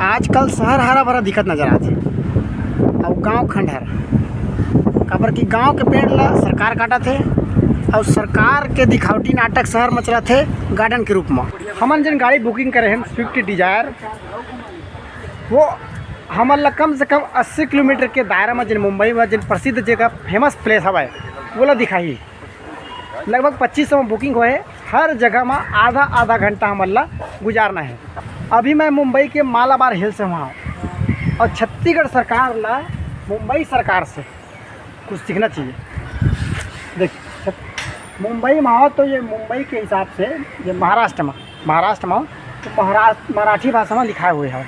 आजकल शहर हरा भरा दिखत नजर आथे और गांव खंडहर। काबर की गांव के पेड़ ला सरकार काटत है और सरकार के दिखावटी नाटक शहर में चलत है गार्डन के रूप में। हमन जिन गाड़ी बुकिंग करे हैं स्विफ्ट डिजायर, वो हमन ला कम से कम 80 किलोमीटर के दायरा में जिन मुंबई में जिन प्रसिद्ध जगह फेमस प्लेस हवा वो ला दिखाई। लगभग 2500 में बुकिंग हुए। हर जगह में आधा घंटा हमन ला गुजारना है। अभी मैं मुंबई के मालाबार हिल से वहाँ हूँ और छत्तीसगढ़ सरकार ला मुंबई सरकार से कुछ सीखना चाहिए। देखिए मुंबई में हो तो ये मुंबई के हिसाब से ये महाराष्ट्र में तो मराठी भाषा में लिखा हुए है।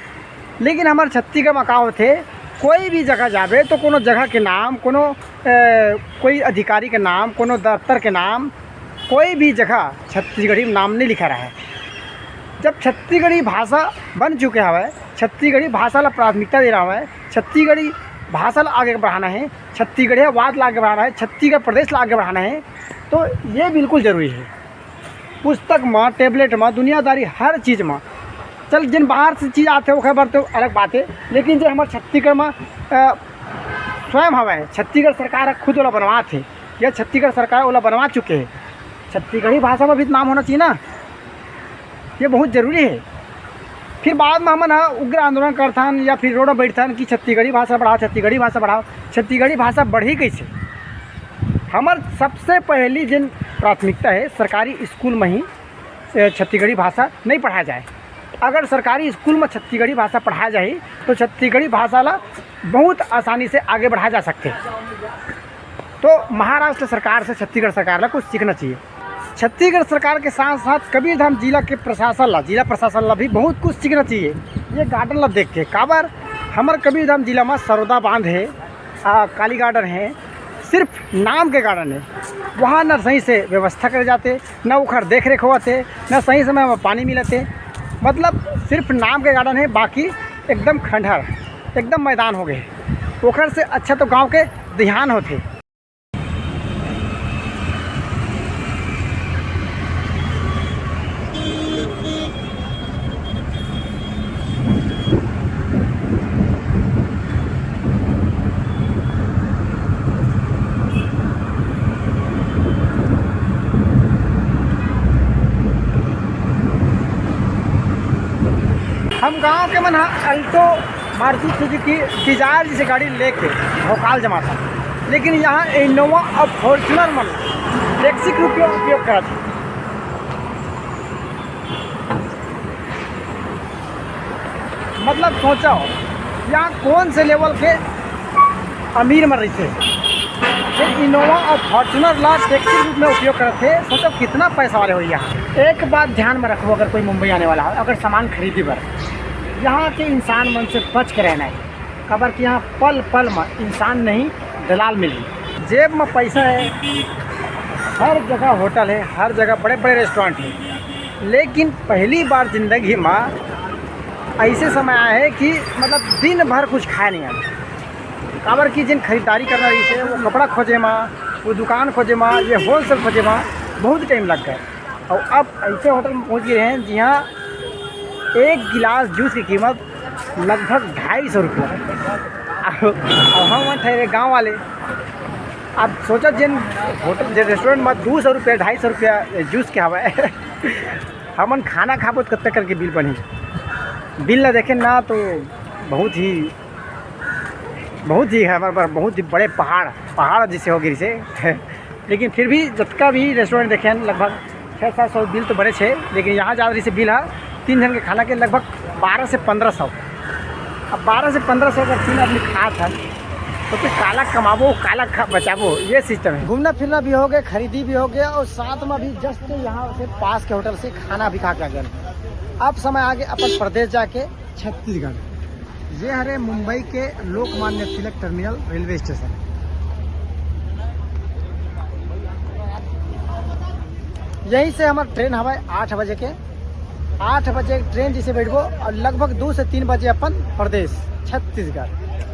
लेकिन हमारे छत्तीसगढ़ में का होते कोई भी जगह जाबे तो कोनो जगह के नाम, कोनो कोई अधिकारी के नाम, कोनो दफ्तर के नाम, कोई भी जगह छत्तीसगढ़ी नाम नहीं लिखा रहा है। जब छत्तीसगढ़ी भाषा बन चुके हवे, छत्तीसगढ़ी भाषा ला प्राथमिकता दे रहा है, छत्तीसगढ़ी भाषा ला आगे बढ़ाना है, छत्तीसगढ़ी वाद ला आगे बढ़ाना है, छत्तीसगढ़ प्रदेश ला आगे बढ़ाना है, तो ये बिल्कुल ज़रूरी है। पुस्तक में, टेबलेट में, दुनियादारी हर चीज़ में चल जिन बाहर से चीज़ आते हो खबर तो अलग बात है। लेकिन जो हमारे छत्तीसगढ़ में स्वयं हवा है, छत्तीसगढ़ सरकार खुद वाला बनवा थे या छत्तीसगढ़ सरकार वाला बनवा चुके हैं। छत्तीसगढ़ी भाषा में भी नाम होना चाहिए ना, ये बहुत ज़रूरी है। फिर बाद में हमन उग्र आंदोलन करथन या फिर रोड बैठथन कि छत्तीसगढ़ी भाषा बढ़ाओ, छत्तीसगढ़ी भाषा बढ़ाओ। छत्तीसगढ़ी भाषा बढ़ी कैसे? हमार सबसे पहली जिन प्राथमिकता है सरकारी स्कूल में ही छत्तीसगढ़ी भाषा नहीं पढ़ाया जाए। अगर सरकारी स्कूल में छत्तीसगढ़ी भाषा पढ़ाया जाए तो छत्तीसगढ़ी भाषा ला बहुत आसानी से आगे बढ़ाया जा सकते। तो महाराष्ट्र सरकार से छत्तीसगढ़ सरकार ला कुछ सीखना चाहिए। छत्तीसगढ़ सरकार के साथ साथ कबीरधाम जिला के जिला प्रशासन ला भी बहुत कुछ सीखना चाहिए। ये गार्डन ला देख के काबर हमारे कबीरधाम जिला में सरोदा बांध है, काली गार्डन है, सिर्फ नाम के गार्डन है। वहाँ न सही से व्यवस्था करे जाते, न उखर देख रेख होते, न सही समय में पानी मिलते। मतलब सिर्फ नाम के गार्डन है, बाकी एकदम खंडहर, एकदम मैदान हो गए। उखर से अच्छा तो गांव के ध्यान होते। हम गांव के मन अल्टो मारुति सुजुकी डिजायर जैसे गाड़ी लेके भोकाल जमा था, लेकिन यहाँ इनोवा और फॉर्चुनर मन टैक्सी के उपयोग करा था। मतलब सोचो यहाँ कौन से लेवल के अमीर मन रही थे इनोवा और फॉर्चुनर ला टैक्सी के रूप में उपयोग करते। सोचो कितना पैसा वाले हो। यहाँ एक बात ध्यान में रखो, अगर कोई मुंबई आने वाला है, अगर सामान खरीदी पर यहाँ के इंसान मन से बच के रहना है। खबर कि यहाँ पल पल में इंसान नहीं दलाल मिली। जेब में पैसा है, हर जगह होटल है, हर जगह बड़े बड़े रेस्टोरेंट है। लेकिन पहली बार ज़िंदगी में ऐसे समय आया है कि मतलब दिन भर कुछ खाए नहीं आता। काबर की जिन खरीदारी करना रही है वो कपड़ा खोजे में, वो दुकान खोजे में, ये होलसेल खोजे में बहुत टाइम लग गया। और अब ऐसे होटल में पहुँच गए हैं जहाँ एक गिलास जूस की कीमत लगभग 250 रुपये। और हम ठहरे गाँव वाले। अब सोचा जिन होटल जिन रेस्टोरेंट में 200 रुपये 250 रुपया जूस के हवा है हमन खाना खाबो तो कत्ते करके बिल बनी। बिल ना देखें ना तो बहुत ही हमारे पास बहुत ही बड़े पहाड़ जैसे हो गए से लेकिन फिर भी जितना भी रेस्टोरेंट देखें लगभग 600-700 बिल तो बड़े छे। लेकिन यहाँ ज़्यादा जैसे बिल है 3 जन के खाना के लगभग 1200 से 1500। अब 1200 से 1500 अगर 3 आदमी खा था तो फिर काला कमाबो काला बचाबो, ये सिस्टम है। घूमना फिरना भी हो गया, खरीदी भी हो गया और साथ में भी जस्ट यहाँ से पास के होटल से खाना भी खा के गए। अब समय आगे अपन प्रदेश जाके छत्तीसगढ़। ये हरे मुंबई के Lokmanya Tilak terminal railway station. यहीं से हमारा ट्रेन हवा 8 बजे के। 8 बजे ट्रेन जिसे बैठबो और लगभग 2 से 3 बजे अपन प्रदेश छत्तीसगढ़।